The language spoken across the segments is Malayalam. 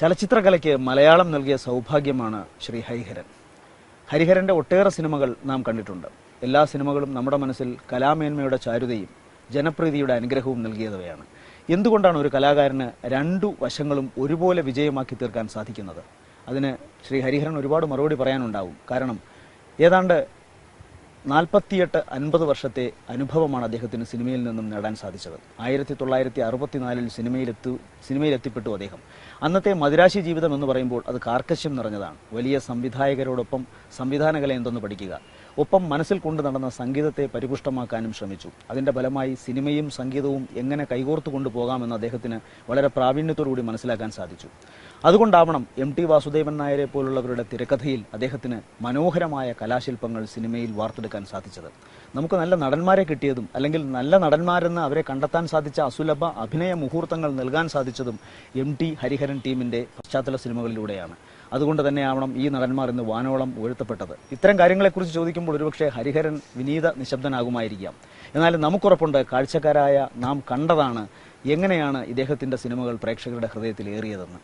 ചലച്ചിത്രകലയ്ക്ക് മലയാളം നൽകിയ സൗഭാഗ്യമാണ് ശ്രീ ഹരിഹരൻ. ഹരിഹരന്റെ ഒട്ടേറെ സിനിമകൾ നാം കണ്ടിട്ടുണ്ട്. എല്ലാ സിനിമകളും നമ്മുടെ മനസ്സിൽ കലാമേന്മയുടെ ചാരുതയും ജനപ്രീതിയുടെ അനുഗ്രഹവും നൽകിയവയാണ്. എന്തുകൊണ്ടാണ് ഒരു കലാകാരന് രണ്ടു വശങ്ങളും ഒരുപോലെ വിജയമാക്കി തീർക്കാൻ സാധിക്കുന്നത്? അതിന് ശ്രീ ഹരിഹരൻ ഒരുപാട് മറുപടി പറയാനുണ്ടാവും. കാരണം ഏതാണ്ട് 48-50 വർഷത്തെ അനുഭവമാണ് അദ്ദേഹത്തിന് സിനിമയിൽ നിന്നും നേടാൻ സാധിച്ചത്. 1964 സിനിമയിലെത്തിപ്പെട്ടു അദ്ദേഹം. അന്നത്തെ മദിരാശി ജീവിതം എന്ന് പറയുമ്പോൾ അത് കാർക്കശ്യം നിറഞ്ഞതാണ്. വലിയ സംവിധായകരോടൊപ്പം സംവിധാനകല എന്തെന്ന് പഠിക്കുക, ഒപ്പം മനസ്സിൽ കൊണ്ടു നടന്ന സംഗീതത്തെ പരിപുഷ്ടമാക്കാനും ശ്രമിച്ചു. അതിന്റെ ഫലമായി സിനിമയും സംഗീതവും എങ്ങനെ കൈകോർത്തു കൊണ്ടുപോകാമെന്ന് അദ്ദേഹത്തിന് വളരെ പ്രാവീണ്യത്തോടുകൂടി മനസ്സിലാക്കാൻ സാധിച്ചു. അതുകൊണ്ടാവണം MT വാസുദേവൻ നായരെ പോലുള്ളവരുടെ തിരക്കഥയിൽ അദ്ദേഹത്തിന് മനോഹരമായ കലാശില്പങ്ങൾ സിനിമയിൽ വാർത്തെടുക്കാൻ സാധിച്ചത്. നമുക്ക് നല്ല നടന്മാരെ കിട്ടിയതും അല്ലെങ്കിൽ നല്ല നടന്മാരെന്ന് അവരെ കണ്ടെത്താൻ സാധിച്ച അസുലഭ അഭിനയ മുഹൂർത്തങ്ങൾ നൽകാൻ സാധിച്ചതും MT ഹരിഹരൻ ടീമിന്റെ പശ്ചാത്തല സിനിമകളിലൂടെയാണ്. അതുകൊണ്ട് തന്നെയാവണം ഈ നടന്മാർ ഇന്ന് വാനോളം ഉയർത്തപ്പെട്ടത്. ഇത്തരം കാര്യങ്ങളെക്കുറിച്ച് ചോദിക്കുമ്പോൾ ഒരുപക്ഷെ ഹരിഹരൻ വിനീത നിശബ്ദനാകുമായിരിക്കാം. എന്നാലും നമുക്കുറപ്പുണ്ട്, കാഴ്ചക്കാരായ നാം കണ്ടതാണ് എങ്ങനെയാണ് ഇദ്ദേഹത്തിന്റെ സിനിമകൾ പ്രേക്ഷകരുടെ ഹൃദയത്തിൽ ഏറിയതെന്ന്.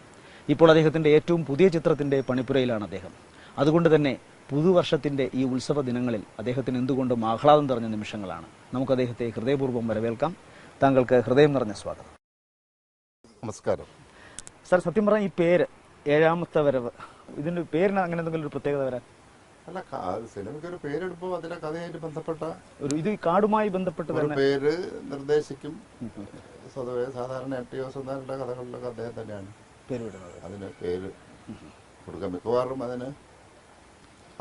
ഇപ്പോൾ അദ്ദേഹത്തിന്റെ ഏറ്റവും പുതിയ ചിത്രത്തിന്റെ പണിപ്പുരയിലാണ് അദ്ദേഹം. അതുകൊണ്ട് തന്നെ പുതുവർഷത്തിന്റെ ഈ ഉത്സവ ദിനങ്ങളിൽ അദ്ദേഹത്തിന് എന്തുകൊണ്ടും ആഹ്ലാദം നിറഞ്ഞ നിമിഷങ്ങളാണ്. നമുക്ക് അദ്ദേഹത്തെ ഹൃദയപൂർവ്വം വരവേൽക്കാം. താങ്കൾക്ക് ഹൃദയം നിറഞ്ഞ സ്വാഗതം. നമസ്കാരം സാർ, സത്യം പറഞ്ഞ ഈ പേര് ഏഴാമത്തെ വരവ്, ഇതിന്റെ പേരിന് അങ്ങനെ എന്തെങ്കിലും ഒരു പ്രത്യേകത വരാൻ? അല്ല, സിനിമയ്ക്ക് ഒരു പേരെടുപ്പോൾ അതിന്റെ കഥയായിട്ട് ബന്ധപ്പെട്ട ഒരു ഇത് കാടുമായി ബന്ധപ്പെട്ട് ഒരു പേര് നിർദ്ദേശിക്കും. സ്വതവേ സാധാരണ MT വാസുദേവന്റെ കഥകളിലൊക്കെ അദ്ദേഹം തന്നെയാണ് പേര് വിടുന്നത്. അതിന് പേര് കൊടുക്കാൻ മിക്കവാറും അതിന്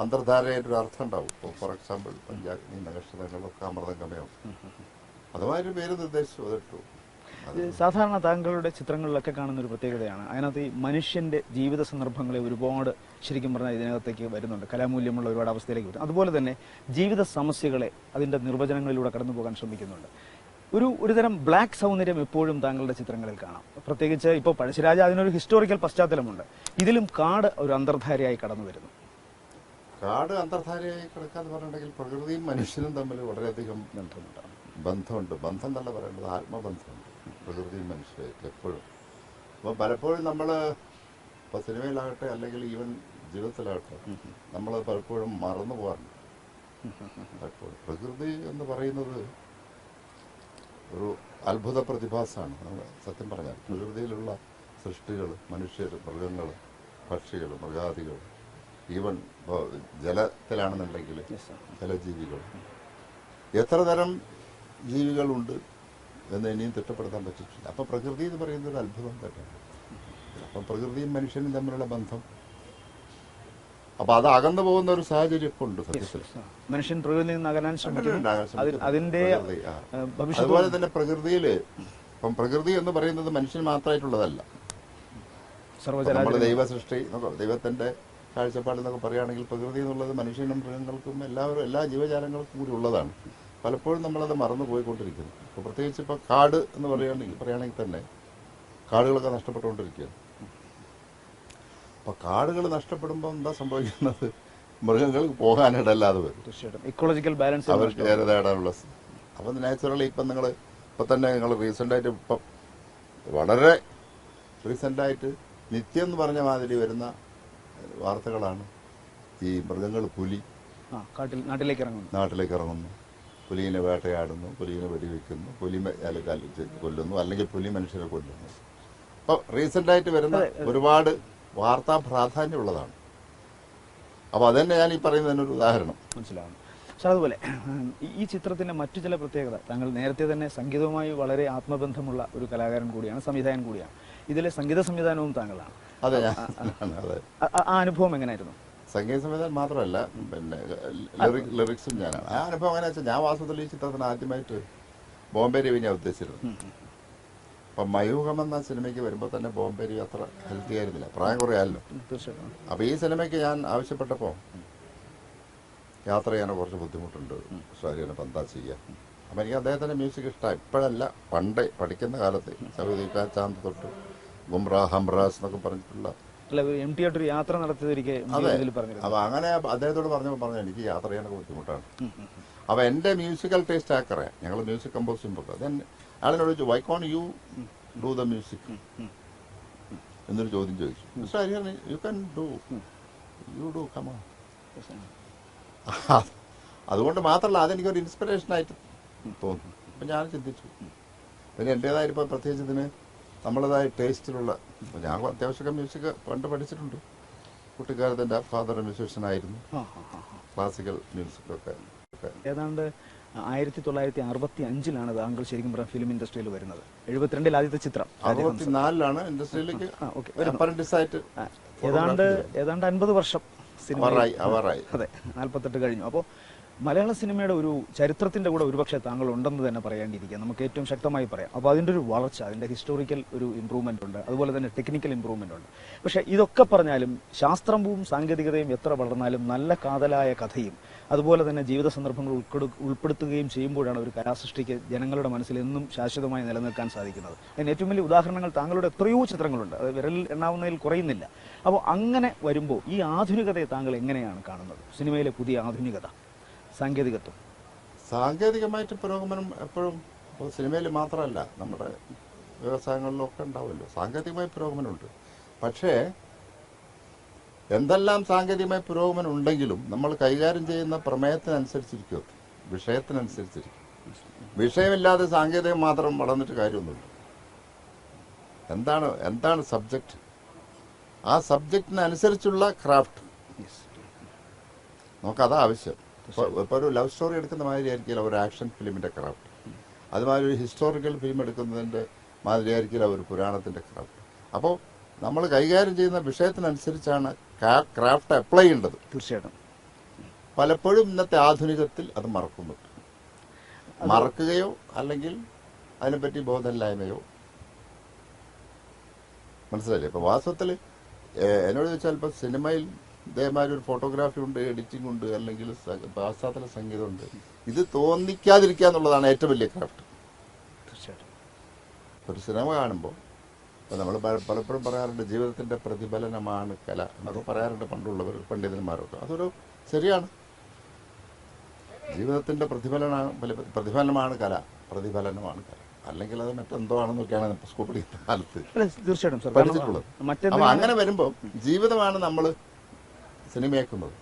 അന്തർധാരയായിട്ടൊരു അർത്ഥം ഉണ്ടാവും. ഇപ്പോൾ ഫോർ എക്സാമ്പിൾ പഞ്ചാഗ്നി നക്ഷത്രങ്ങളൊക്കെ അമൃതംഗമയം, അതുമായൊരു പേര് നിർദ്ദേശിച്ചു, അതിട്ടു. സാധാരണ താങ്കളുടെ ചിത്രങ്ങളിലൊക്കെ കാണുന്ന ഒരു പ്രത്യേകതയാണ്, അതിനകത്ത് ഈ മനുഷ്യന്റെ ജീവിത സന്ദർഭങ്ങളെ ഒരുപാട് ശരിക്കും പറഞ്ഞാൽ ഇതിനകത്തേക്ക് വരുന്നുണ്ട്. കലാമൂല്യമുള്ള ഒരുപാട് അവസ്ഥയിലേക്ക് വരും. അതുപോലെ തന്നെ ജീവിത സമസ്യകളെ അതിന്റെ നിർവചനങ്ങളിലൂടെ കടന്നു പോകാൻ ശ്രമിക്കുന്നുണ്ട്. ഒരുതരം ബ്ലാക്ക് സൗന്ദര്യം എപ്പോഴും താങ്കളുടെ ചിത്രങ്ങളിൽ കാണാം. പ്രത്യേകിച്ച് ഇപ്പോൾ പഴശ്ശിരാജ, അതിനൊരു ഹിസ്റ്റോറിക്കൽ പശ്ചാത്തലമുണ്ട്. ഇതിലും കാട് ഒരു അന്തർധാരയായി കടന്നു വരുന്നു. കാട് അന്തർധാരയായി കിടക്കാന്ന് പറഞ്ഞിട്ടുണ്ടെങ്കിൽ പ്രകൃതിയും മനുഷ്യനും തമ്മിൽ വളരെയധികം ബന്ധമുണ്ട്. ബന്ധം എന്നല്ല പറയേണ്ടത്, ആത്മബന്ധമുണ്ട് പ്രകൃതിയും മനുഷ്യരായിട്ട് എപ്പോഴും. അപ്പോൾ പലപ്പോഴും നമ്മൾ ഇപ്പോൾ സിനിമയിലാകട്ടെ അല്ലെങ്കിൽ ഈവൻ ജീവിതത്തിലാകട്ടെ നമ്മൾ പലപ്പോഴും മറന്നു പോകാറുണ്ട്. പലപ്പോഴും പ്രകൃതി എന്ന് പറയുന്നത് ഒരു അത്ഭുത പ്രതിഭാസമാണ്. നമ്മൾ സത്യം പറഞ്ഞാൽ പ്രകൃതിയിലുള്ള സൃഷ്ടികൾ, മനുഷ്യർ, മൃഗങ്ങൾ, പക്ഷികൾ, മൃഗാദികൾ, ഈവൻ ഇപ്പോൾ ജലത്തിലാണെന്നുണ്ടെങ്കിൽ ജലജീവികൾ, എത്ര തരം ജീവികളുണ്ട് എന്ന് ഇനിയും തിട്ടപ്പെടുത്താൻ പറ്റിയിട്ടില്ല. അപ്പം പ്രകൃതി എന്ന് പറയുന്നത് ഒരു അത്ഭുതം തന്നെയാണ്. അപ്പം പ്രകൃതിയും മനുഷ്യനും തമ്മിലുള്ള ബന്ധം, അപ്പൊ അത് അകന്നു പോകുന്ന ഒരു സാഹചര്യം ഇപ്പോൾ ഉണ്ട്. സത്യത്തിൽ മനുഷ്യൻ പ്രകൃതിയിൽ നിന്ന് അകലാൻ ശ്രമിക്കുന്നു. അതുപോലെ തന്നെ പ്രകൃതിയില് ഇപ്പം പ്രകൃതി എന്ന് പറയുന്നത് മനുഷ്യന് മാത്രമായിട്ടുള്ളതല്ല. നമ്മൾ ദൈവ സൃഷ്ടി, ദൈവത്തിന്റെ കാഴ്ചപ്പാട് എന്നൊക്കെ പറയുകയാണെങ്കിൽ പ്രകൃതി എന്നുള്ളത് മനുഷ്യനും മൃഗങ്ങൾക്കും എല്ലാ ജീവജാലങ്ങൾക്കും കൂടി ഉള്ളതാണ്. പലപ്പോഴും നമ്മളത് മറന്നു പോയിക്കൊണ്ടിരിക്കുന്നു. ഇപ്പോൾ പ്രത്യേകിച്ച് ഇപ്പോൾ കാട് എന്ന് പറയുകയാണെങ്കിൽ തന്നെ കാടുകളൊക്കെ നഷ്ടപ്പെട്ടുകൊണ്ടിരിക്കുകയാണ്. അപ്പോൾ കാടുകൾ നഷ്ടപ്പെടുമ്പോൾ എന്താ സംഭവിക്കുന്നത്? മൃഗങ്ങൾക്ക് പോകാനിടല്ലാതെ വരും. ഇക്കോളജിക്കൽ ബാലൻസ് അവർക്ക് നേടാനുള്ള. അപ്പം നാച്ചുറലി ഇപ്പം നിങ്ങൾ റീസെൻ്റായിട്ട് ഇപ്പം വളരെ റീസെൻ്റായിട്ട് നിത്യം എന്ന് പറഞ്ഞ മാതിരി വരുന്ന വാർത്തകളാണ് ഈ മൃഗങ്ങൾ, പുലി നാട്ടിലേക്ക് ഇറങ്ങുന്നു, പുലിനെ വേട്ടയാടുന്നു, പുലിനെ വെടിവെക്കുന്നു, പുലി കൊല്ലുന്നു, അല്ലെങ്കിൽ പുലി മനുഷ്യരെ കൊല്ലുന്നു. അപ്പോൾ റീസെൻ്റായിട്ട് വരുന്ന ഒരുപാട് വാർത്താ പ്രാധാന്യമുള്ളതാണ്. അപ്പോൾ അതന്നെ ഞാൻ ഈ പറയുന്നതിനൊരു ഉദാഹരണം. മനസ്സിലാവുന്നു സാർ. അതുപോലെ ഈ ചിത്രത്തിന്റെ മറ്റു ചില പ്രത്യേകത, താങ്കൾ നേരത്തെ തന്നെ സംഗീതവുമായി വളരെ ആത്മബന്ധമുള്ള ഒരു കലാകാരൻ കൂടിയാണ്, സംവിധായകൻ കൂടിയാണ്. ഇതിലെ സംഗീത സംവിധാനവും താങ്കളാണ്. അതെ, ആ അനുഭവം എങ്ങനെയായിരുന്നു? സംഗീത സംവിധാനം മാത്രമല്ല, പിന്നെ ലിറിക്സും ഞാനാണ്. ആ അനുഭവം എങ്ങനെ വെച്ചാൽ, ഞാൻ വാസ്തവത്തിൽ ഈ ചിത്രത്തിന് ആദ്യമായിട്ട് ബോംബെ രവി ഞാൻ ഉദ്ദേശിച്ചിരുന്നു. അപ്പം മയൂഖം എന്ന സിനിമയ്ക്ക് വരുമ്പോൾ തന്നെ ബോംബെ രവി അത്ര ഹെൽത്തി ആയിരുന്നില്ല, പ്രായം കുറേ ആയല്ലോ. അപ്പോൾ ഈ സിനിമയ്ക്ക് ഞാൻ ആവശ്യപ്പെട്ടപ്പോൾ യാത്ര ചെയ്യാൻ കുറച്ച് ബുദ്ധിമുട്ടുണ്ട്, ശരീരം പന്താ ചെയ്യാൻ. അപ്പം എനിക്ക് അദ്ദേഹത്തിൻ്റെ മ്യൂസിക് ഇഷ്ടമാണ്. ഇപ്പോഴല്ല, പണ്ടേ പഠിക്കുന്ന കാലത്ത് സൗദിക്ക ചാന്ത് തൊട്ട് ഗുംറാ ഹംറാസ് എന്നൊക്കെ പറഞ്ഞിട്ടുള്ള യാത്ര നടത്തിയതിരിക്കും. അപ്പൊ അങ്ങനെ അദ്ദേഹത്തോട് പറഞ്ഞു എനിക്ക് യാത്ര ചെയ്യാനൊക്കെ ബുദ്ധിമുട്ടാണ്. അപ്പൊ എന്റെ മ്യൂസിക്കൽ ടേസ്റ്റ് ആക്കറിയാം, ഞങ്ങൾ മ്യൂസിക് കമ്പോസിംഗ് ഒക്കെ. അയാളിനോട് ചോദിച്ചു, why can you do the music? എന്നൊരു ചോദ്യം ചോദിച്ചു. Mister Hariharan, you can do, you do, come on. അതുകൊണ്ട് മാത്രമല്ല, അതെനിക്കൊരു ഇൻസ്പിറേഷനായിട്ട് തോന്നി. അപ്പം ഞാൻ ചിന്തിച്ചു, പിന്നെ എൻ്റേതായ ഇപ്പോൾ പ്രത്യേകിച്ച് ഇതിന് നമ്മളേതായ ടേസ്റ്റിലുള്ള, ഞാൻ അത്യാവശ്യമൊക്കെ മ്യൂസിക് പണ്ട് പഠിച്ചിട്ടുണ്ട്. കുട്ടിക്കാലത്ത് എൻ്റെ ഫാദർ മ്യൂസീഷ്യനായിരുന്നു, ക്ലാസിക്കൽ മ്യൂസിക്കൊക്കെ. ഏതാണ്ട് 1965 താങ്കൾ ശരിക്കും പറഞ്ഞ ഫിലിം ഇൻഡസ്ട്രിയിൽ വരുന്നത്. 72 ആദ്യത്തെ ചിത്രം 64 ഇൻഡസ്ട്രിയിലേക്ക് അപ്രന്റീസായിട്ട്. ഏതാണ്ട് 50 വർഷം സിനിമ. അതെ, 48 കഴിഞ്ഞു. അപ്പോൾ മലയാള സിനിമയുടെ ഒരു ചരിത്രത്തിന്റെ കൂടെ ഒരുപക്ഷെ താങ്കൾ ഉണ്ടെന്ന് തന്നെ പറയേണ്ടിയിരിക്കുക, നമുക്ക് ഏറ്റവും ശക്തമായി പറയാം. അപ്പോൾ അതിൻ്റെ ഒരു വളർച്ച, അതിൻ്റെ ഹിസ്റ്റോറിക്കൽ ഒരു ഇമ്പ്രൂവ്മെന്റ് ഉണ്ട്, അതുപോലെ തന്നെ ടെക്നിക്കൽ ഇമ്പ്രൂവ്മെന്റ് ഉണ്ട്. പക്ഷേ ഇതൊക്കെ പറഞ്ഞാലും ശാസ്ത്രവും സാങ്കേതികതയും എത്ര വളർന്നാലും നല്ല കാതലായ കഥയും അതുപോലെ തന്നെ ജീവിത സന്ദർഭങ്ങൾ ഉൾപ്പെടുത്തുകയും ചെയ്യുമ്പോഴാണ് ഒരു കലാസൃഷ്ടിക്ക് ജനങ്ങളുടെ മനസ്സിൽ എന്നും ശാശ്വതമായി നിലനിൽക്കാൻ സാധിക്കുന്നത്. അതിന് ഏറ്റവും വലിയ ഉദാഹരണങ്ങൾ താങ്കളുടെ എത്രയോ ചിത്രങ്ങളുണ്ട്, അത് വിരലിൽ എണ്ണാവുന്നതിൽ കുറയുന്നില്ല. അപ്പോൾ അങ്ങനെ വരുമ്പോൾ ഈ ആധുനികതയെ താങ്കൾ എങ്ങനെയാണ് കാണുന്നത്? സിനിമയിലെ പുതിയ ആധുനികത, സാങ്കേതികത്വം. സാങ്കേതികമായിട്ട് പുരോഗമനം എപ്പോഴും സിനിമയിൽ മാത്രമല്ല, നമ്മുടെ വ്യവസായങ്ങളിലൊക്കെ ഉണ്ടാവുമല്ലോ സാങ്കേതികമായ പുരോഗമനമുണ്ട്. പക്ഷേ എന്തെല്ലാം സാങ്കേതികമായ പുരോഗമനം ഉണ്ടെങ്കിലും നമ്മൾ കൈകാര്യം ചെയ്യുന്ന പ്രമേയത്തിനനുസരിച്ചിരിക്കും, വിഷയത്തിനനുസരിച്ചിരിക്കും. വിഷയമില്ലാതെ സാങ്കേതികം മാത്രം വളർന്നിട്ട് കാര്യമൊന്നുമില്ല. എന്താണ് സബ്ജക്റ്റ്, ആ സബ്ജക്റ്റിനനുസരിച്ചുള്ള ക്രാഫ്റ്റ് നമുക്കതാ ആവശ്യം. ഇപ്പോൾ ഒരു ലവ് സ്റ്റോറി എടുക്കുന്ന മാതിരി ആയിരിക്കില്ല ഒരു ആക്ഷൻ ഫിലിമിൻ്റെ ക്രാഫ്റ്റ്, അതുമാതിരി ഒരു ഹിസ്റ്റോറിക്കൽ ഫിലിം എടുക്കുന്നതിൻ്റെ മാതിരി ആയിരിക്കില്ല ഒരു പുരാണത്തിൻ്റെ ക്രാഫ്റ്റ്. അപ്പോൾ നമ്മൾ കൈകാര്യം ചെയ്യുന്ന വിഷയത്തിനനുസരിച്ചാണ് ക്രാഫ്റ്റ് അപ്ലൈ ചെയ്യേണ്ടത്. തീർച്ചയായിട്ടും. പലപ്പോഴും ഇന്നത്തെ ആധുനികത്തിൽ അത് മറക്കുകയോ അല്ലെങ്കിൽ അതിനെപ്പറ്റി ബോധമില്ലായ്മയോ. മനസ്സിലായില്ലേ? ഇപ്പം വാസ്തവത്തിൽ എന്നോട് ചോദിച്ചാൽ ഇപ്പം സിനിമയിൽ ഇതേമാതിരി ഒരു ഫോട്ടോഗ്രാഫി ഉണ്ട്, എഡിറ്റിംഗ് ഉണ്ട്, അല്ലെങ്കിൽ പാശ്ചാത്തല സംഗീതമുണ്ട്. ഇത് തോന്നിക്കാതിരിക്കുക എന്നുള്ളതാണ് ഏറ്റവും വലിയ ക്രാഫ്റ്റ്. തീർച്ചയായിട്ടും. ഒരു സിനിമ കാണുമ്പോൾ നമ്മൾ പലപ്പോഴും പറയാറുണ്ട്, ജീവിതത്തിന്റെ പ്രതിഫലനമാണ് കല എന്നൊക്കെ പറയാറുണ്ട് പണ്ടുള്ളവർ, പണ്ഡിതന്മാരൊക്കെ. അതൊരു ശരിയാണ്. ജീവിതത്തിന്റെ പ്രതിഫലനമാണ് കല, പ്രതിഫലനമാണ് കല. അല്ലെങ്കിൽ അത് മറ്റെന്തോ ആണെന്നൊക്കെയാണ് സ്കൂൾ പഠിക്കുന്ന കാലത്ത് തീർച്ചയായിട്ടും പഠിച്ചിട്ടുള്ളത്. അപ്പൊ അങ്ങനെ വരുമ്പോൾ ജീവിതമാണ് നമ്മൾ സിനിമയാക്കുന്നത്.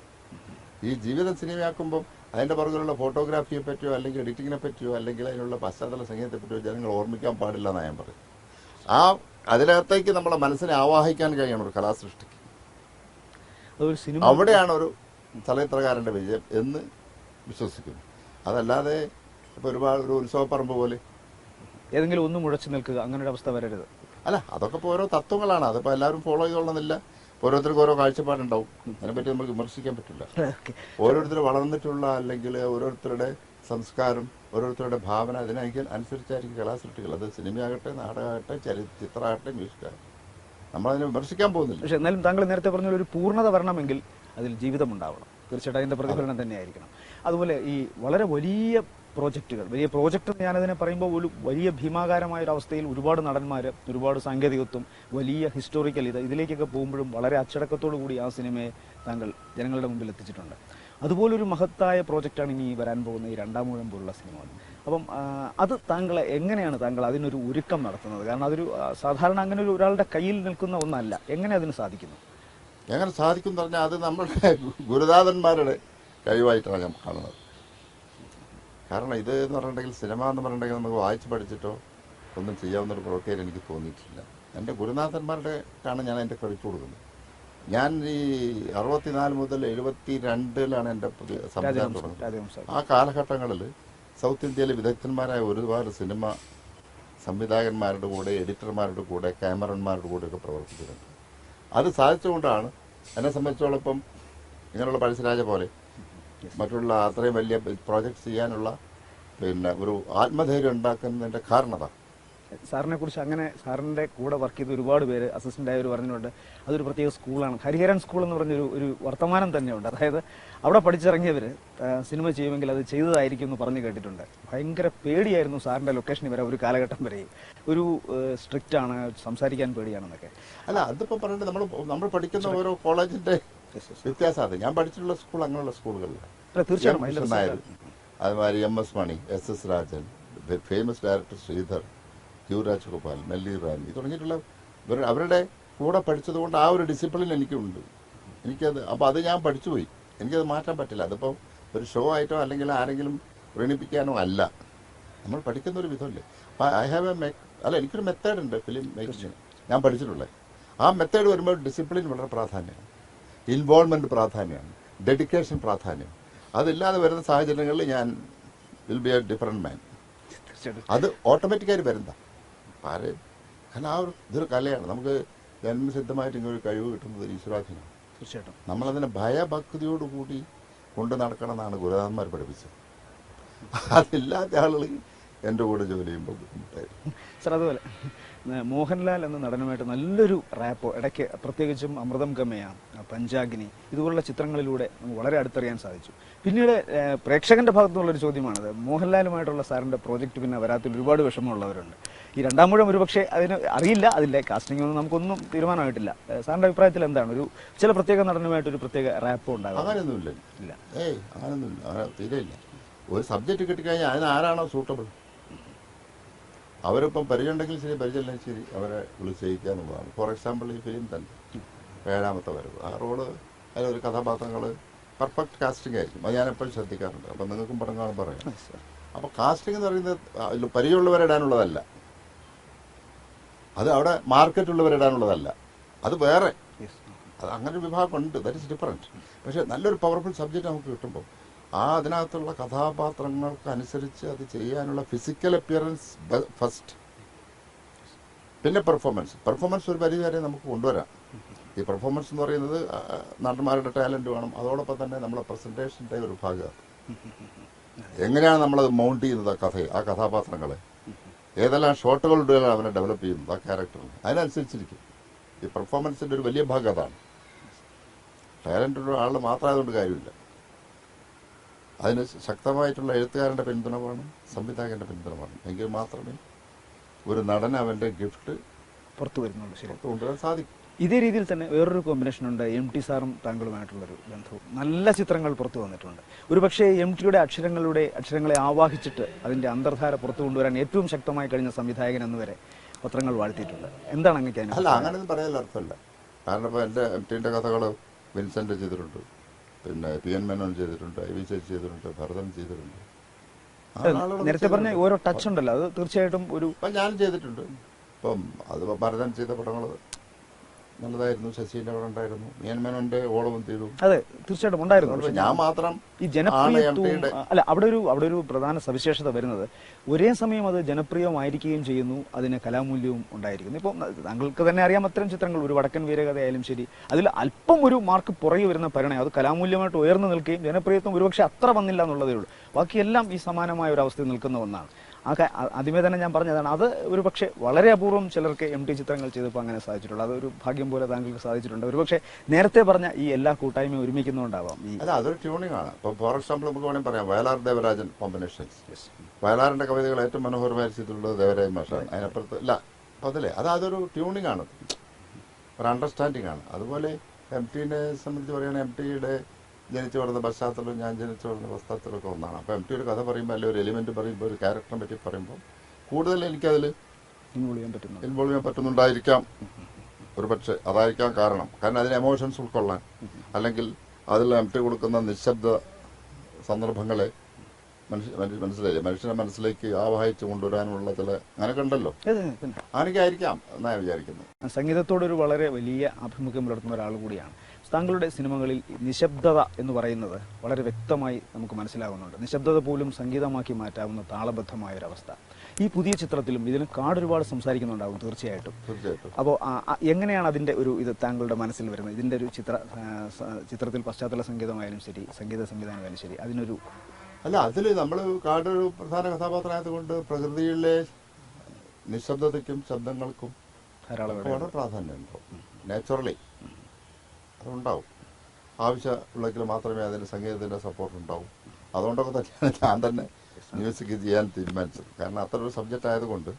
ഈ ജീവിതം സിനിമയാക്കുമ്പോൾ അതിന്റെ പുറകിലുള്ള ഫോട്ടോഗ്രാഫിയെ പറ്റിയോ അല്ലെങ്കിൽ എഡിറ്റിങ്ങിനെ പറ്റിയോ അല്ലെങ്കിൽ അതിനുള്ള പശ്ചാത്തല സംഗീതത്തെ പറ്റിയോ ജനങ്ങൾ ഓർമ്മിക്കാൻ പാടില്ല എന്നാണ് ഞാൻ പറയും. അതിനകത്തേക്ക് നമ്മളെ മനസ്സിനെ ആവാഹിക്കാൻ കഴിയണം ഒരു കലാസൃഷ്ടിക്ക്. അവിടെയാണ് ഒരു ചലച്ചിത്രകാരന്റെ വിജയം എന്ന് വിശ്വസിക്കുന്നു. അതല്ലാതെ ഇപ്പൊ ഒരുപാട് ഒരു ഉത്സവപ്പറമ്പ് പോലെ ഏതെങ്കിലും ഒന്ന് മുഴച്ചു നിൽക്കുക, അങ്ങനെ ഒരു അവസ്ഥ വരരുത്. അല്ല, അതൊക്കെ ഇപ്പോൾ ഓരോ തത്വങ്ങളാണ്. അതിപ്പോൾ എല്ലാവരും ഫോളോ ചെയ്തോളണമെന്നില്ല. ഓരോരുത്തർക്കും ഓരോ കാഴ്ചപ്പാടുണ്ടാവും. അതിനെപ്പറ്റി നമുക്ക് വിമർശിക്കാൻ പറ്റില്ല. ഓരോരുത്തർ വളർന്നിട്ടുള്ള അല്ലെങ്കിൽ ഓരോരുത്തരുടെ സംസ്കാരം, ഓരോരുത്തരുടെ ഭാവന, അതിനനുസരിച്ചായിരിക്കും കലാസൃഷ്ടികൾ. അത് സിനിമയാകട്ടെ, നാടകമാകട്ടെ, ചിത്രമാകട്ടെ, മ്യൂസിക്കാകട്ടെ. നമ്മളതിനെ വിമർശിക്കാൻ പോകുന്നില്ല. പക്ഷെ എന്നാലും താങ്കൾ നേരത്തെ പറഞ്ഞ ഒരു പൂർണ്ണത വരണമെങ്കിൽ അതിൽ ജീവിതം ഉണ്ടാവണം. തീർച്ചയായിട്ടും അതിന്റെ പ്രതിഫലനം തന്നെയായിരിക്കണം. അതുപോലെ ഈ വളരെ വലിയ പ്രോജക്റ്റ് ഞാനതിനെ പറയുമ്പോൾ ഒരു വലിയ ഭീമാകാരമായ ഒരു അവസ്ഥയിൽ ഒരുപാട് നടന്മാർ, ഒരുപാട് സാങ്കേതികത്വം, വലിയ ഹിസ്റ്റോറിക്കൽ ഇതിലേക്കൊക്കെ പോകുമ്പോഴും വളരെ അച്ചടക്കത്തോടു കൂടി ആ സിനിമയെ താങ്കൾ ജനങ്ങളുടെ മുമ്പിൽ എത്തിച്ചിട്ടുണ്ട്. അതുപോലൊരു മഹത്തായ പ്രോജക്റ്റാണ് ഇനി വരാൻ പോകുന്ന ഈ രണ്ടാമൂഴം പോലുള്ള സിനിമ. അപ്പം അത് താങ്കളെ എങ്ങനെയാണ് താങ്കൾ അതിനൊരു ഒരുക്കം നടത്തുന്നത്? കാരണം അതൊരു സാധാരണ അങ്ങനെ ഒരു ഒരാളുടെ കയ്യിൽ നിൽക്കുന്ന ഒന്നല്ല. എങ്ങനെ അതിന് സാധിക്കുന്നു? എങ്ങനെ സാധിക്കും എന്ന് പറഞ്ഞാൽ അത് നമ്മളുടെ ഗുരുനാഥന്മാരുടെ കഴിവായിട്ടാണ് ഞാൻ കാണുന്നത്. കാരണം ഇത് എന്ന് പറഞ്ഞിട്ടുണ്ടെങ്കിൽ, സിനിമ എന്ന് പറഞ്ഞിട്ടുണ്ടെങ്കിൽ നമുക്ക് വായിച്ച് പഠിച്ചിട്ടോ ഒന്നും ചെയ്യാവുന്നൊരു പ്രവൃത്തിയായിട്ട് എനിക്ക് തോന്നിയിട്ടില്ല. എൻ്റെ ഗുരുനാഥന്മാരുടെക്കാണ് ഞാൻ എൻ്റെ ക്രെഡിറ്റ് കൊടുക്കുന്നത്. ഞാൻ ഈ 64 മുതൽ 72 എൻ്റെ സംവിധാനം തുടങ്ങുന്നത്. ആ കാലഘട്ടങ്ങളിൽ സൗത്ത് ഇന്ത്യയിലെ വിദഗ്ധന്മാരായ ഒരുപാട് സിനിമ സംവിധായകന്മാരുടെ കൂടെ, എഡിറ്റർമാരുടെ കൂടെ, ക്യാമറന്മാരുടെ കൂടെയൊക്കെ പ്രവർത്തിച്ചിട്ടുണ്ട്. അത് സാധിച്ചുകൊണ്ടാണ് എന്നെ സംബന്ധിച്ചോളം ഇപ്പം ഇങ്ങനെയുള്ള പഴശ്ശിരാജ പോലെ മറ്റുള്ള അത്രയും വലിയ പ്രോജക്ട്സ് ചെയ്യാനുള്ള ഒരു ആത്മധൈര്യം ഉണ്ടാക്കുന്നതിൻ്റെ കാരണത. സാറിനെ കുറിച്ച് അങ്ങനെ സാറിൻ്റെ കൂടെ വർക്ക് ചെയ്ത ഒരുപാട് പേര് അസിസ്റ്റൻ്റായവർ പറഞ്ഞിട്ടുണ്ട് അതൊരു പ്രത്യേക സ്കൂളാണ്. ഹരിഹരൻ സ്കൂൾ എന്ന് പറഞ്ഞൊരു വർത്തമാനം തന്നെയുണ്ട്. അതായത് അവിടെ പഠിച്ചിറങ്ങിയവർ സിനിമ ചെയ്യുമെങ്കിൽ അത് ചെയ്തതായിരിക്കും എന്ന് പറഞ്ഞു കേട്ടിട്ടുണ്ട്. ഭയങ്കര പേടിയായിരുന്നു സാറിൻ്റെ ലൊക്കേഷനിൽ വരെ ഒരു കാലഘട്ടം വരെ. ഒരു സ്ട്രിക്റ്റ് ആണ്, സംസാരിക്കാൻ പേടിയാണെന്നൊക്കെ. അല്ല, അതിപ്പോൾ പറഞ്ഞിട്ട് നമ്മൾ പഠിക്കുന്ന ഓരോ കോളേജിൻ്റെ വ്യത്യാസം. അത് ഞാൻ പഠിച്ചിട്ടുള്ള സ്കൂൾ അങ്ങനെയുള്ള സ്കൂളുകളിലാണ്. തീർച്ചയായും. അതുമാതിരി MS Mani, SS Rajan, famous director Sridhar, U Rajagopal, Nelli Rani തുടങ്ങിയിട്ടുള്ള അവരുടെ കൂടെ പഠിച്ചതുകൊണ്ട് ആ ഒരു ഡിസിപ്ലിൻ എനിക്കുണ്ട്. എനിക്കത് അപ്പോൾ അത് ഞാൻ പഠിച്ചുപോയി. എനിക്കത് മാറ്റാൻ പറ്റില്ല. അതിപ്പോൾ ഒരു ഷോ ആയിട്ടോ അല്ലെങ്കിൽ ആരെങ്കിലും പ്രീണിപ്പിക്കാനോ അല്ല, നമ്മൾ പഠിക്കുന്ന ഒരു വിധമല്ലേ. അപ്പോൾ ഐ ഹാവ് അല്ല, എനിക്കൊരു മെത്തേഡ് ഉണ്ട് ഫിലിം മേക്കിങ്ങിന് ഞാൻ പഠിച്ചിട്ടുള്ളത്. ആ മെത്തേഡ് വരുമ്പോൾ ഡിസിപ്ലിൻ വളരെ പ്രാധാന്യമാണ്, ഇൻവോൾവ്മെൻറ്റ് പ്രാധാന്യമാണ്, ഡെഡിക്കേഷൻ പ്രാധാന്യം. അതില്ലാതെ വരുന്ന സാഹചര്യങ്ങളിൽ ഞാൻ വിൽ ബി എ ഡിഫറെൻറ്റ് മാൻ. അത് ഓട്ടോമാറ്റിക്കായി വരുന്നതാണ്. കാരണം ആ ഒരു ഇതൊരു കലയാണ്. നമുക്ക് ജന്മസിദ്ധമായിട്ട് ഇങ്ങനൊരു കഴിവ് കിട്ടുന്നത് ഈശ്വരാധീനമാണ്. തീർച്ചയായിട്ടും നമ്മളതിനെ ഭയഭക്തിയോടുകൂടി കൊണ്ട് നടക്കണമെന്നാണ് ഗുരുനാഥന്മാർ പഠിപ്പിച്ചത്. അതില്ലാത്ത ആളുകൾ എൻ്റെ കൂടെ ജോലി ചെയ്യുമ്പോൾ ബുദ്ധിമുട്ടായിരുന്നു. സർ, അതുപോലെ മോഹൻലാൽ എന്ന നടനുമായിട്ട് നല്ലൊരു റാപ്പോ ഇടയ്ക്ക്, പ്രത്യേകിച്ചും അമൃതം ഗമയ, പഞ്ചാഗ്നി ഇതുപോലുള്ള ചിത്രങ്ങളിലൂടെ നമുക്ക് വളരെ അടുത്തറിയാൻ സാധിച്ചു. പിന്നീട് പ്രേക്ഷകന്റെ ഭാഗത്തുനിന്നുള്ളൊരു ചോദ്യമാണത്, മോഹൻലാലുമായിട്ടുള്ള സാറിന്റെ പ്രോജക്റ്റ് പിന്നെ വരാത്തിൽ ഒരുപാട് വിഷമമുള്ളവരുണ്ട്. ഈ രണ്ടാം മൂഴം ഒരുപക്ഷെ അതിന് അറിയില്ല, അതിൻ്റെ കാസ്റ്റിംഗ് ഒന്നും നമുക്കൊന്നും തീരുമാനമായിട്ടില്ല. സാറിന്റെ അഭിപ്രായത്തിൽ എന്താണ് ഒരു ചില പ്രത്യേക നടനുമായിട്ട് ഒരു പ്രത്യേക റാപ്പോ ഉണ്ടാകും? അങ്ങനെയൊന്നുമില്ല. ഇല്ല, അങ്ങനെയൊന്നുമില്ല. അങ്ങനെ തീരെ ഇല്ല. ഒരു സബ്ജക്റ്റ് കിട്ടിക്കഴിഞ്ഞാൽ അതിന് ആരാണോ സൂട്ടബിൾ, അവരിപ്പം പരിചയമുണ്ടെങ്കിൽ ശരി, പരിചയമില്ലെങ്കിൽ ശരി, അവരെ വിളിച്ച് ചെയ്യിക്കുക എന്നുള്ളതാണ്. ഫോർ എക്സാമ്പിൾ ഈ ഫിലിം തന്നെ 7ാമത്തെ വരവ്, ആ റോള് അതിലൊരു കഥാപാത്രങ്ങൾ പെർഫെക്റ്റ് കാസ്റ്റിംഗ് ആയിരിക്കും. അത് ഞാൻ എപ്പോഴും ശ്രദ്ധിക്കാറുണ്ട്. അപ്പം നിങ്ങൾക്കും പടങ്ങാനും പറയാം. അപ്പോൾ കാസ്റ്റിംഗ് എന്ന് പറയുന്നത് അതിൽ പരിചയമുള്ളവരിടാനുള്ളതല്ല, അത് അവിടെ മാർക്കറ്റുള്ളവരിടാനുള്ളതല്ല, അത് വേറെ. അത് അങ്ങനെ ഒരു വിഭാഗമുണ്ട്, ദാറ്റ് ഇസ് ഡിഫറൻറ്റ്. പക്ഷേ നല്ലൊരു പവർഫുൾ സബ്ജക്റ്റ് നമുക്ക് കിട്ടുമ്പോൾ അതിനകത്തുള്ള കഥാപാത്രങ്ങൾക്ക് അനുസരിച്ച് അത് ചെയ്യാനുള്ള ഫിസിക്കൽ അപ്പിയറൻസ് ഫസ്റ്റ്, പിന്നെ പെർഫോമൻസ് ഒരു പരിധി വരെ നമുക്ക് കൊണ്ടുവരാം. ഈ പെർഫോമൻസ് എന്ന് പറയുന്നത് നടന്മാരുടെ ടാലൻറ്റ് വേണം, അതോടൊപ്പം തന്നെ നമ്മളെ പ്രസൻറ്റേഷൻ്റെ ഒരു ഭാഗമാണ്. എങ്ങനെയാണ് നമ്മളത് മൗണ്ട് ചെയ്യുന്നത് ആ കഥാപാത്രങ്ങളെ, ഏതെല്ലാം ഷോട്ടുകളിലൂടെയാണ് അവനെ ഡെവലപ്പ് ചെയ്യുന്നത് ആ ക്യാരക്ടറിന്, അതിനനുസരിച്ചിരിക്കും. ഈ പെർഫോമൻസിൻ്റെ ഒരു വലിയ ഭാഗം അതാണ്. ടാലൻറ്റുള്ള ആൾ മാത്രമായതുകൊണ്ട് കാര്യമില്ല. അതിന് ശക്തമായിട്ടുള്ള എഴുത്തുകാരൻ്റെ പിന്തുണ വേണം, സംവിധായകൻ്റെ പിന്തുണ വേണം. എങ്കിൽ മാത്രമേ ഒരു നടൻ അവൻ്റെ ഗിഫ്റ്റ് പുറത്തു വരുന്നുള്ളൂ. ശരി, കൊണ്ടുവരാൻ സാധിക്കും. ഇതേ രീതിയിൽ തന്നെ വേറൊരു കോമ്പിനേഷൻ ഉണ്ട്, MT സാറും താങ്കളുമായിട്ടുള്ളൊരു ബന്ധവും. നല്ല ചിത്രങ്ങൾ പുറത്തു വന്നിട്ടുണ്ട്. ഒരു പക്ഷേ MTയുടെ അക്ഷരങ്ങളെ ആവാഹിച്ചിട്ട് അതിൻ്റെ അന്തർധാര പുറത്തു കൊണ്ടുവരാൻ ഏറ്റവും ശക്തമായി കഴിഞ്ഞ സംവിധായകൻ എന്നുവരെ പത്രങ്ങൾ വാഴ്ത്തിയിട്ടുണ്ട്. എന്താണ് അങ്ങനെ? അല്ല, അങ്ങനെയൊന്നും പറയാനുള്ള അർത്ഥമല്ല. കാരണം ഇപ്പോൾ എൻ്റെ MTയുടെ കഥകൾ വിൻസെൻ്റ് ചെയ്തിട്ടുണ്ട്, പിന്നെ PN മേനോൻ ചെയ്തിട്ടുണ്ട്, IV ചേച്ചി ചെയ്തിട്ടുണ്ട്, ഭരതൻ ചെയ്തിട്ടുണ്ട്. നേരത്തെ പറഞ്ഞ ഓരോ ടച്ച് ഉണ്ടല്ലോ, അത് തീർച്ചയായിട്ടും ഒരു ഞാനും ചെയ്തിട്ടുണ്ട്. ഇപ്പം അത് ഭരതൻ ചെയ്ത പടങ്ങൾ നല്ലതായിരുന്നു. ശശിന്റെ അവിടെ ഉണ്ടായിരുന്നു, PN മേനോന്റെ ഓളവും തീരും. അതെ, തീർച്ചയായിട്ടും ഉണ്ടായിരുന്നു. ഞാൻ മാത്രം ഈ ജനപ്രിയത്വം അല്ല, അവിടെ ഒരു പ്രധാന സവിശേഷത വരുന്നത് ഒരേ സമയം അത് ജനപ്രിയമായിരിക്കുകയും ചെയ്യുന്നു, അതിന് കലാമൂല്യവും ഉണ്ടായിരിക്കുന്നു. ഇപ്പോൾ താങ്കൾക്ക് തന്നെ അറിയാം, അത്തരം ചിത്രങ്ങൾ ഒരു വടക്കൻ വീരകഥയായാലും ശരി, അതിൽ അല്പം ഒരു മാർക്ക് പുറകെ വരുന്ന പരിണയം അത് കലാമൂല്യമായിട്ട് ഉയർന്നു നിൽക്കുകയും ജനപ്രിയത്വം ഒരുപക്ഷെ അത്ര വന്നില്ല എന്നുള്ളതേ ഉള്ളൂ. ബാക്കിയെല്ലാം ഈ സമാനമായ ഒരു അവസ്ഥയിൽ നിൽക്കുന്ന ഒന്നാണ്. ആദ്യമേ തന്നെ ഞാൻ പറഞ്ഞതാണ്, അത് ഒരു പക്ഷേ വളരെ അപൂർവം ചിലർക്ക് MT ചിത്രങ്ങൾ ചെയ്തപ്പോൾ അങ്ങനെ സാധിച്ചിട്ടുള്ളൂ. അതൊരു ഭാഗ്യം പോലെ താങ്കൾക്ക് സാധിച്ചിട്ടുണ്ട്. ഒരു പക്ഷേ നേരത്തെ പറഞ്ഞ ഈ എല്ലാ കൂട്ടായ്മയും ഒരുമിക്കുന്നുണ്ടാവാം. അല്ല, അതൊരു ട്യൂണിംഗ് ആണ്. ഇപ്പോൾ ഫോർ എക്സാമ്പിൾ നമുക്ക് വേണമെങ്കിൽ പറയാം, വയലാർ ദേവരാജൻ കോമ്പിനേഷൻസ്. വയലാറിന്റെ കവിതകൾ ഏറ്റവും മനോഹരമായി ചെയ്തിട്ടുള്ളത് ദേവരാജൻ മാഷാണ്. അതിനപ്പുറത്ത് ഇല്ല. അപ്പോൾ അതൊരു ട്യൂണിംഗ് ആണ്, ഒരു അണ്ടർസ്റ്റാൻഡിംഗ് ആണ്. അതുപോലെ MTനെ സംബന്ധിച്ച് പറയുകയാണെങ്കിൽ MTയുടെ ജനിച്ചു വളർന്ന പശ്ചാത്തലവും ഞാൻ ജനിച്ചു വളർന്ന പശ്ചാത്തലമൊക്കെ ഒന്നാണ്. അപ്പോൾ MTയുടെ കഥ പറയുമ്പോൾ, അല്ലെങ്കിൽ ഒരു എലിമെന്റ് പറയുമ്പോൾ, ഒരു ക്യാരക്ടറിനെ പറ്റി പറയുമ്പോൾ കൂടുതൽ എനിക്കതിൽ ഇൻവോൾവ് ചെയ്യാൻ പറ്റുന്നുണ്ടായിരിക്കാം. ഒരു പക്ഷേ അതായിരിക്കാം കാരണം അതിന് എമോഷൻസ് ഉൾക്കൊള്ളാൻ, അല്ലെങ്കിൽ അതിൽ MT കൊടുക്കുന്ന നിശബ്ദ സന്ദർഭങ്ങളെ മനസ്സിലായില്ലേ, മനുഷ്യനെ മനസ്സിലേക്ക് ആവാഹിച്ചു കൊണ്ടുവരാനുള്ള ചില അങ്ങനെയൊക്കെ ഉണ്ടല്ലോ, അങ്ങനെയൊക്കെയായിരിക്കാം എന്നാണ് ഞാൻ വിചാരിക്കുന്നത്. സംഗീതത്തോടൊരു വളരെ വലിയ ആഭിമുഖ്യം പുലർത്തുന്ന ഒരാൾ കൂടിയാണ്. താങ്കളുടെ സിനിമകളിൽ നിശബ്ദത എന്ന് പറയുന്നത് വളരെ വ്യക്തമായി നമുക്ക് മനസ്സിലാകുന്നുണ്ട്. നിശബ്ദത പോലും സംഗീതമാക്കി മാറ്റാവുന്ന താളബദ്ധമായ ഒരവസ്ഥ. ഈ പുതിയ ചിത്രത്തിലും ഇതിന് ഒരുപാട് സംസാരിക്കുന്നുണ്ടാവും തീർച്ചയായിട്ടും. അപ്പോൾ എങ്ങനെയാണ് അതിൻ്റെ ഒരു ഇത് താങ്കളുടെ മനസ്സിൽ വരുന്നത്? ഇതിൻ്റെ ഒരു ചിത്രത്തിൽ പശ്ചാത്തല സംഗീതമായാലും ശരി, സംഗീത സംവിധാനമായാലും ശരി, അതിനൊരു അതിൽ നമ്മൾ കാടൊരു പ്രധാന കഥാപാത്രമായതുകൊണ്ട് പ്രകൃതിയിലെ നിശബ്ദതയ്ക്കും ശബ്ദങ്ങൾക്കും വളരെ പ്രാധാന്യമുണ്ടാവും. നാച്ചുറലി അതുണ്ടാവും. ആവശ്യമുള്ളെങ്കിൽ മാത്രമേ അതിന് സംഗീതത്തിൻ്റെ സപ്പോർട്ട് ഉണ്ടാവും. അതുകൊണ്ടൊക്കെ തന്നെയാണ് ഞാൻ തന്നെ മ്യൂസിക് ചെയ്യാൻ തീരുമാനിച്ചത്. കാരണം അത്ര ഒരു സബ്ജക്റ്റ് ആയതുകൊണ്ട്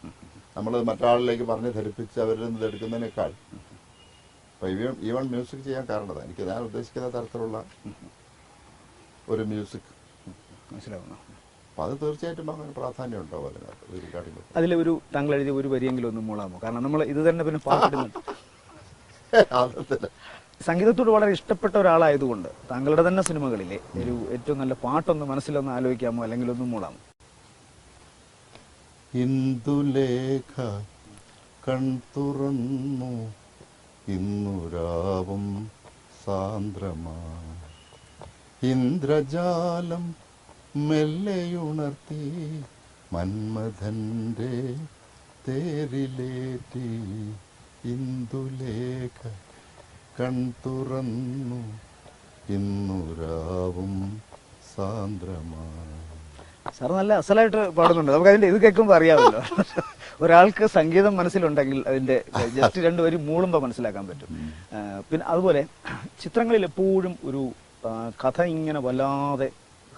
നമ്മൾ മറ്റൊരാളിലേക്ക് പറഞ്ഞ് ധരിപ്പിച്ച് അവരിൽ നിന്ന് എടുക്കുന്നതിനേക്കാൾ ഇപ്പോൾ ഈവൺ മ്യൂസിക് ചെയ്യാൻ കാരണം എനിക്ക് ഞാൻ ഉദ്ദേശിക്കുന്ന തരത്തിലുള്ള ഒരു മ്യൂസിക് മനസ്സിലാവുന്നു. അപ്പോൾ അത് തീർച്ചയായിട്ടും അങ്ങനെ പ്രാധാന്യം ഉണ്ടാവും അതിനകത്ത്. അതിൽ താങ്കൾ എഴുതിയ ഒരു വരിയെങ്കിലും ഒന്ന് മൂളാമോ? കാരണം നമ്മൾ ഇത് തന്നെ പിന്നെ പാടുന്നുണ്ട്. അതല്ല. സംഗീതത്തോട് വളരെ ഇഷ്ടപ്പെട്ട ഒരാളായതുകൊണ്ട് താങ്കളുടെ തന്നെ സിനിമകളിലെ ഒരു ഏറ്റവും നല്ല പാട്ടൊന്ന് മനസ്സിലൊന്ന് ആലോചിക്കാമോ, അല്ലെങ്കിൽ ഒന്ന് മൂളാമോ? ഇന്ദുലേഖ കൺതുറന്നു ഇന്നുരാവും സാന്ദ്രമാ, ഇന്ദ്രജാലം മെല്ലെയുണർത്തി മന്മഥന്റെ തേരിലേറ്റി, ഇന്ദുലേഖ കൺതുറന്നു ഇന്നുരാവും സാന്ദ്രമാ. സാർ നല്ല അസലായിട്ട് പാടുന്നുണ്ട്, നമുക്ക് അതിന്റെ ഇത് കേൾക്കുമ്പോൾ അറിയാമല്ലോ. ഒരാൾക്ക് സംഗീതം മനസ്സിലുണ്ടെങ്കിൽ അതിന്റെ ജസ്റ്റ് രണ്ടുപേരും മൂളുമ്പോൾ മനസ്സിലാക്കാൻ പറ്റും. പിന്നെ അതുപോലെ ചിത്രങ്ങളിൽ എപ്പോഴും ഒരു കഥ ഇങ്ങനെ വല്ലാതെ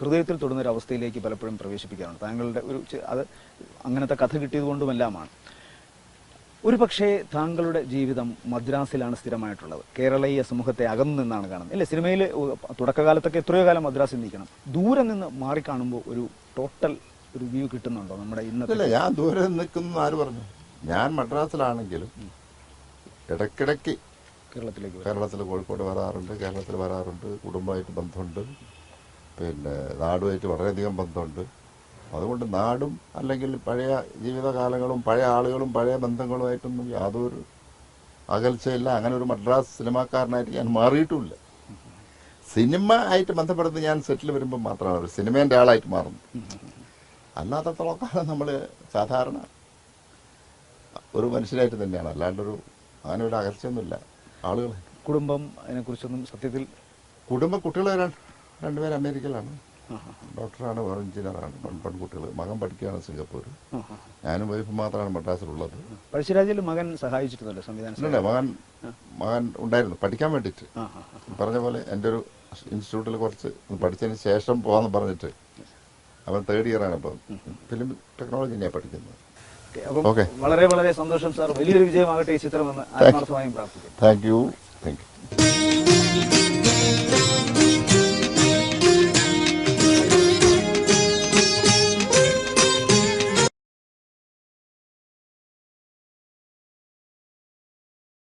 ഹൃദയത്തിൽ തൊടുന്ന ഒരു അവസ്ഥയിലേക്ക് പലപ്പോഴും പ്രവേശിപ്പിക്കാറുണ്ട്. താങ്കളുടെ ഒരു അത് അങ്ങനത്തെ കഥ കിട്ടിയത് കൊണ്ടുമെല്ലാമാണ്. ഒരു പക്ഷേ താങ്കളുടെ ജീവിതം മദ്രാസിലാണ് സ്ഥിരമായിട്ടുള്ളത്. കേരളീയ സമൂഹത്തെ അകന്നു നിന്നാണ് കാണുന്നത് അല്ലേ? സിനിമയിൽ തുടക്കകാലത്തൊക്കെ എത്രയോ കാലം മദ്രാസിൽ നിൽക്കണം. ദൂരെ നിന്ന് മാറിക്കാണുമ്പോൾ ഒരു ടോട്ടൽ ഒരു വ്യൂ കിട്ടുന്നുണ്ടോ നമ്മുടെ ഇന്നത്തെ? ഇല്ല, ഞാൻ ദൂരെ നിൽക്കുന്നു ആര് പറഞ്ഞു? ഞാൻ മദ്രാസിലാണെങ്കിലും ഇടയ്ക്കിടയ്ക്ക് കേരളത്തിൽ കോഴിക്കോട് വരാറുണ്ട്, കേരളത്തിൽ വരാറുണ്ട്. കുടുംബമായിട്ട് ബന്ധമുണ്ട്, പിന്നെ നാടുമായിട്ട് വളരെയധികം ബന്ധമുണ്ട്. അതുകൊണ്ട് നാടും അല്ലെങ്കിൽ പഴയ ജീവിതകാലങ്ങളും പഴയ ആളുകളും പഴയ ബന്ധങ്ങളുമായിട്ടൊന്നും യാതൊരു അകൽച്ചയില്ല. അങ്ങനെ ഒരു മദ്രാസ് സിനിമാക്കാരനായിട്ട് ഞാൻ മാറിയിട്ടുമില്ല. സിനിമ ആയിട്ട് ബന്ധപ്പെടുന്നത് ഞാൻ സെറ്റിൽ വരുമ്പോൾ മാത്രമാണ് ഒരു സിനിമേൻ്റെ ആളായിട്ട് മാറുന്നത്. അല്ലാത്തത്തോളം കാലം നമ്മൾ സാധാരണ ഒരു മനുഷ്യരായിട്ട് തന്നെയാണ്, അല്ലാണ്ടൊരു അങ്ങനെ ഒരു അകൽച്ചയൊന്നുമില്ല. ആളുകൾ കുടുംബം അതിനെക്കുറിച്ചൊന്നും സത്യത്തിൽ കുട്ടികൾ രണ്ടുപേരും അമേരിക്കയിലാണ്, ഡോക്ടറാണ്, വേറെ എഞ്ചിനീയറാണ്. പെൺകുട്ടികൾ. മകൻ പഠിക്കുകയാണ് സിംഗപ്പൂർ. ഞാനും വൈഫ് മാത്രമാണ് മദ്രാസിലുള്ളത്. പഴശ്ശിരാജയിൽ മകൻ സഹായിച്ചിട്ടുണ്ടല്ലോ സംവിധാനം? ഇല്ല, മകൻ ഉണ്ടായിരുന്നു പഠിക്കാൻ വേണ്ടിയിട്ട്. പറഞ്ഞ പോലെ എൻ്റെ ഒരു ഇൻസ്റ്റിറ്റ്യൂട്ടിൽ കുറച്ച് പഠിച്ചതിന് ശേഷം പോകാമെന്ന് പറഞ്ഞിട്ട് അവൻ 3rd ഇയറാണ്. അപ്പം ഫിലിം ടെക്നോളജി തന്നെയാണ് പഠിക്കുന്നത്. ഓക്കെ, വളരെ വളരെ സന്തോഷം സാർ. വലിയൊരു വിജയമാകട്ടെ ഈ ചിത്രമെന്ന് ആത്മാർത്ഥമായും പ്രാർത്ഥിക്കുന്നു. Thank you.